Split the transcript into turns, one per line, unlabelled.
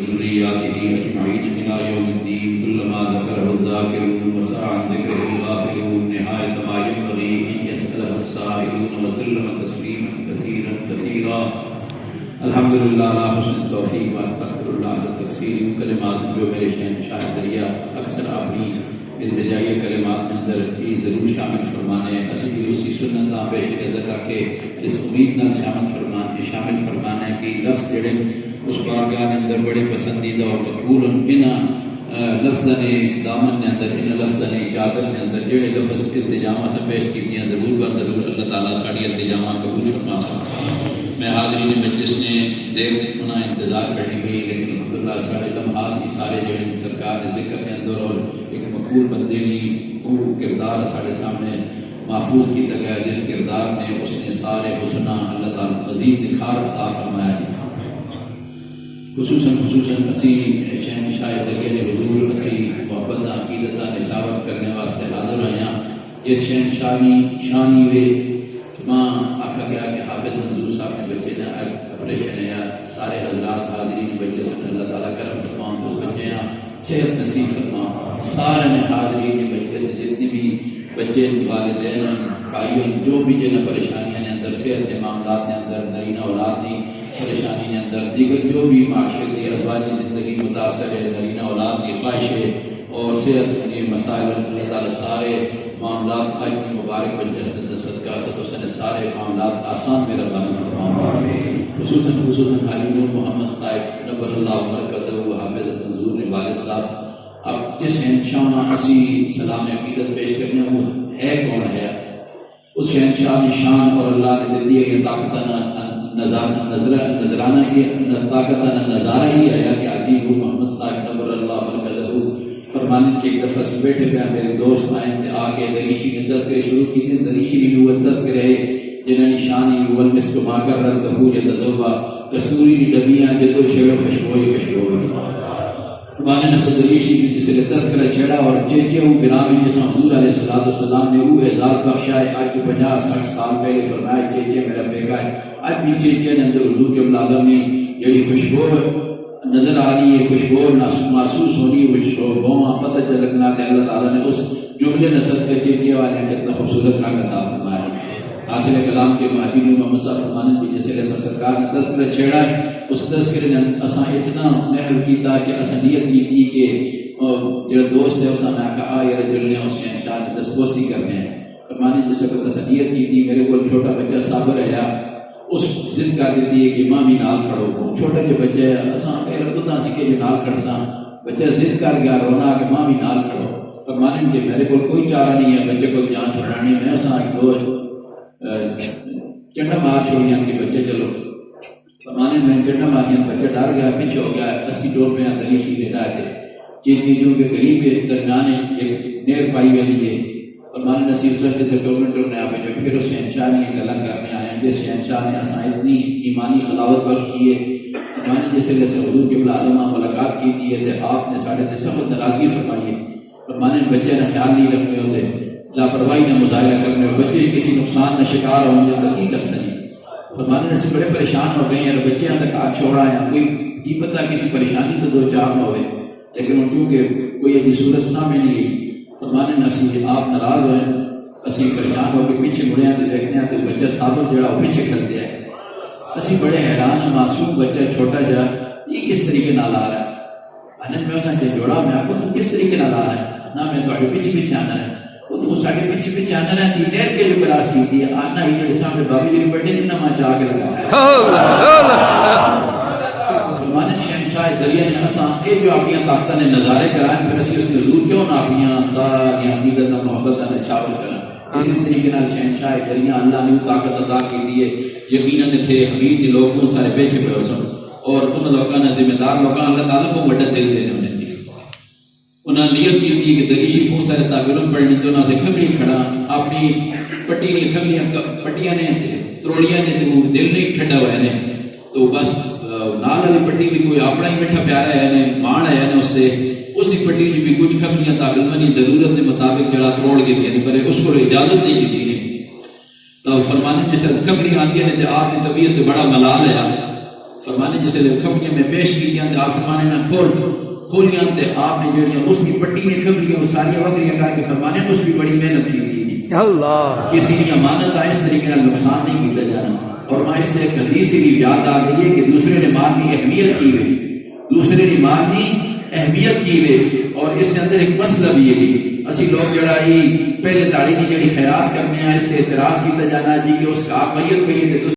وذرياته أجمعين إلى يوم الدين كلما ذكره الذاكرون وسعى عن ذكره الغافلون نهاية ما ينبغي أن يسأله السائلون وسلم تسليما كثيرا كثيرا. الحمد للہ لا حسن التوفیق واستغفر اللہ التقصیر. کلمات جو میرے شہنشاہ دریا اکثر اپنی التجائی کلمات کے اندر یہ ضرور شامل فرمانے اسی اسی سنت پیش نظر رکھ کے اس امید نال شامل فرمانے کہ لفظ جڑے اس بارگاہ کے اندر بڑے پسندیدہ اور مقبول ان لفظاں نے دامن کے اندر ان لفظاں نے چادر کے اندر جڑے لفظ التجامہ سے پیش کیتیاں ضرور بر ضرور اللہ تعالیٰ ساری التجامہ قبول فرما سکتا. میں حاضرین مجلس نے دیر ہونا انتظار کرنی ہوئی لیکن الحمدللہ سارے لمحات ہی سارے جڑے سرکار نے ذکر کے اندر اور ایک مقبول بندے نے وہ کردار سارے سامنے محفوظ کیا گیا جس کردار نے اس نے سارے حسنہ اللہ تعالیٰ مزید نکھار عطا فرمایا. خصوصاً اسی شہنشاہ درگاہ حضور اسی محبت عقیدت نچاوت کرنے واسطے حاضر ہوئے ہیں. اس شہنشاہی شانی وے ماں آخا گیا کہ حافظ منظور صاحب کے بچے نے آپریشن ہے سارے حضرات حاضرین مجلس میں اللہ تعالیٰ کرم فرماؤں تو اس بچے ہیں صحت نصیب فرماؤں. سارے نے حاضرین مجلس سے جتنی بھی بچے والدین بھائیوں جو بھی جن پریشانیاں نے اندر صحت کے معاملات کے اندر نرینہ اولاد نہیں پریشانی کے اندر دیگر جو بھی معاشرتی ازواجی زندگی متاثر ہے نرینہ اولاد کی خواہش ہے اور صحت کے مسائل اللہ تعالیٰ سارے معاملات آج کی مبارک مجلس صدقہ سے سارے معاملات آسان میرا بانی فرماؤں. خصوصاً حالی نور محمد صاحب نبر اللہ برکتہ حافظ منظور نے والد صاحب اب جس شہنشاہ اسی سلام عقیدت پیش کرنے وہ ہے کون ہے اس شہنشاہ نے شان اور اللہ نے دے دیا یہ طاقتانہ نظرانہ یہ طاقتانہ نظارہ ہی آیا کہ حاجی نور محمد صاحب نبر اللہ برکتہ فرمانے کے ایک دفعہ سے بیٹھے پہ میرے دوست آئے تھے آ کے دریشی نے تذکرے شروع کی تھی. دریشی نبوت تذکرے جنہوں نے شانی نبوت میں اس کو ماں کر رہا کہو یا تذوبہ کستوری کی ڈبیاں جدو شیو خوشبوئی مانے نسل دریشی جسے تذکرہ چھڑا اور چیچے وہ گرامی جیسا حضور علیہ السلام نے وہ اعزاز بخشا ہے. آج جو 50-60 سال پہلے فرمایا چیچے میرا بیگا ہے. آج بھی چیچے نے اندر حضور کے عالم میں یہی خوشبو نظر آ رہی ہے خوشبو محسوس ہونی خوشبو وہاں پتہ چلکنا کہ اللہ تعالیٰ نے اس جملے نسل کے چیچے والے ہیں کتنا خوبصورت رنگ عطا فرمایا. حاصل کلام کے محبین محمد صاحب فرمانے کی جیسے ایسا سرکار نے تذکرہ چھیڑا ہے اس تذکرے نے اساں اتنا محل کیتا کہ اساں نیت کی تھی کہ جو دوست ہے اساں میں کہا یہ رجل نے اس شہنشاہ نے دستبوسی کرنے ہیں فرمانے جیسے کچھ اساں نیت کی تھی. میرے کو چھوٹا بچہ صابر ہے اس ضد کر دیتی ہے کہ ماں بھی نال کھڑو چھوٹا جو بچہ ہے اساں پہلے تو نہ سکے جو نال کھڑ ساں بچہ ضد کر گیا رونا کہ ماں بھی نال کھڑو فرمانے کہ میرے کو کوئی چارہ نہیں ہے بچے کو جان چھڑانی میں اساں ایک دو چنڈا مار چھوڑیاں کہ بچے چلو فرمانے میں چنڈا ماریاں بچہ ڈر گیا پیچھے ہو گیا 80 ڈور پہ دریشی لے رہے تھے چیزوں کے غریب درمیان ایک نیر پائی والی ہے فرمانے نصیب سے ڈورمنٹ نے آپ جب پھر اس شہنشاہ نے گلن کرنے آئے ہیں جس شہنشاہ نے اساں اتنی ایمانی خلاوت بخشی ہے فرمانے جیسے حضور کے عالمہ ملاقات کی تھی ہے آپ نے ساڑھے سے سخت ناراضگی فرمائی ہے فرمانے بچے نے خیال نہیں رکھنے ہوتے لاپرواہی نے مظاہرہ کرنے ہو بچے کسی نقصان نہ شکار ہوں گے تو کی کر سکیں فرمانے سے بڑے پریشان ہو گئے ہیں بچے تک آج چھوڑا ہے کوئی کی پتہ کسی پریشانی تو 2-4 نہ ہوئے لیکن ان چونکہ کوئی ایسی صورت سامنے نہیں گئی فرمانے نسی آپ ناراض ہوئے اسی پریشان ہو کے پیچھے مڑے ہیں تو دیکھتے ہیں تو بچہ صابر جڑا وہ پیچھے کر دیا ہے اسی بڑے حیران ہیں معصوم بچہ چھوٹا جا یہ کس طریقے نال آ رہا ہے انج میں اساں جوڑا میں آپ کو کس طریقے نال آ رہا ہے نہ میں تھوڑے پیچھے آنا ہے وہ ساڑھے پیچھے آنا رہتی نیر کے جو کلاس کی تھی آنا ہی جو سامنے بابی جی بڑھنے جنہ ماں چاہ کے لگا ہے فرمانے شہنشاہ دریا نے اساں اے جو اپنی طاقتہ نے نظارے کرائیں پھر اسی اس کے حضور کیوں نہ اپنی ساری عقیدت محبت نے چھاپل کرا اسی طریقے نال شہنشاہ دریا اللہ نے طاقت عطا کی دی ہے یقیناً تھے حمید کے لوگ بہت سارے بیٹھے پہ ہو سن اور ان لوگوں نے ذمہ دار لوگوں اللہ تعالیٰ کو بڑا دل دینے انہیں انہوں نے نیت کی تھی کہ دریشی بہت سارے تعبیروں پڑھنی تو انہوں سے کھگڑی کھڑا اپنی پٹی نے کھگڑیاں پٹیاں نے تروڑیاں نے تو دل نہیں ٹھنڈا ہوئے نے تو بس نال والی پٹی بھی کوئی اپنا ہی میٹھا پیارا ہے نے مان ہے نے اس سے اس کی پٹی جو بھی کچھ کھگڑیاں تعبیر منی ضرورت کے مطابق جڑا تروڑ کے دیا نہیں پر اس کو اجازت نہیں کی تھی تو فرمانے جیسے کھگڑی آتی ہے تو آپ کی طبیعت بڑا ملال ہے فرمانے جسے کھپڑیاں میں پیش کی تے آپ فرمانے نہ کھولیاں تے آپ نے جڑیاں اس کی پٹی نے کھپڑیاں وہ ساری وکریاں کر کے فرمانے اس بھی بڑی محنت کی تھی
اللہ
کسی کی امانت اس طریقے کا نقصان نہیں کیا جانا. اور میں اس سے ایک حدیث کی یاد آ گئی ہے کہ دوسرے نے مارنی اہمیت کی ہوئی دوسرے نے مارنی اہمیت کی ہوئی. اور اس کے اندر ایک مسئلہ بھی ہے جی اسی لوگ جڑا پہلے داڑھی کی جڑی خیرات کرنے ہیں اس سے اعتراض کیتا جانا جی کہ اس کا آپ میت پہ